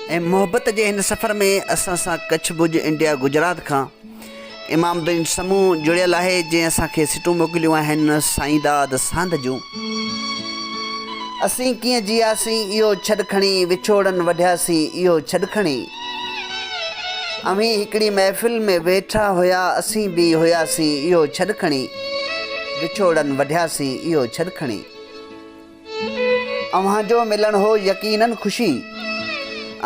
ऐं मोहब्बत जे हिन सफ़र में असां सां कच्छ भुज इंडिया गुजरात खां इमामुद्दीन समूह जुड़ियल आहे, जंहिं असांखे सिटूं मोकिलियूं आहिनि साईं दाद सांध जूं। असीं कीअं जियासीं इहो छॾ खणी, विछोड़नि वढियासीं इहो छॾ खणी। अमीं हिकिड़ी महफ़िल में वेठा हुया, असीं बि हुयासीं इहो छॾ खणी, विछोड़नि वढियासीं इहो छॾ खणी। अव्हांजो मिलण हो यकीनन ख़ुशी,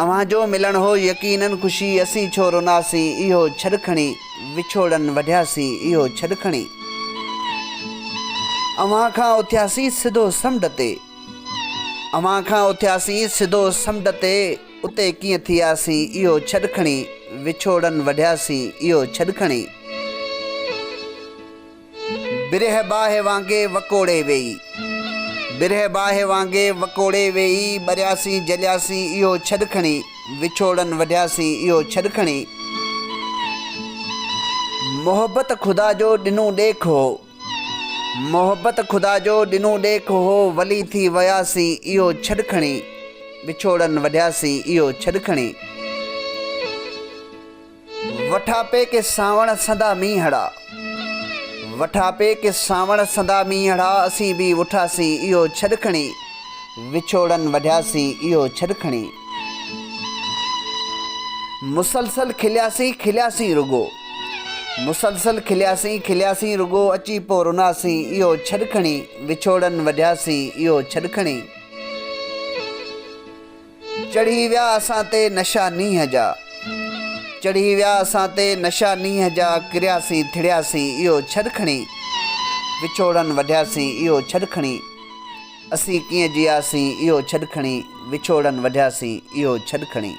अव्हांजो मिलण हो यकीनन ख़ुशी, असीं छो रुनासीं इहो छॾ खणी, विछोड़नि वढियासीं इहो छॾ खणी। अव्हां खां उथियासीं सिधो समुंड ते, अव्हां खां उथियासीं सिधो समुंड ते, उते कीअं थियासीं इहो छॾ खणी, विछोड़नि वढियासीं इहो छॾ खणी। बिरह बाहि वांगे वकोड़े वेई, बिरह बाहि वांगे वकोड़े वेई, ॿरियासीं जलियासीं इहो छॾ खणी, विछोड़नि वढियासीं इहो छॾ खणी। मोहब्बत ख़ुदा जो ॾिनो ॾेख हो, मोहब्बत ख़ुदा जो ॾिनो ॾेख हो, वली थी वियासीं इहो छॾ खणी, विछोड़नि वढियासीं इहो छॾ खणी। वठा पे के सावण सदा मींहड़ा, वठा पे के सावण सदा मींहड़ा, असीं बि उठासीं इहो छॾ खणी, विछोड़नि वढियासीं इहो छॾ खणी। मुसलसल खिलियासीं खिलियासीं रुगो, मुसलसल खिलियासीं खिलियासीं रुगो, अची पोइ रुनासीं इहो छॾ खणी, विछोड़नि वढियासीं इहो छॾ खणी। चढ़ी विया असां ते नशा नींहं जा, चढ़ी विया असां ते नशा नींहं जा, किरियासीं थिड़ियासीं इहो छॾ खणी, विछोड़नि वढियासीं इहो छॾ खणी। असीं कीअं जियासीं इहो छॾ खणी, विछोड़नि वढियासीं इहो छॾ खणी।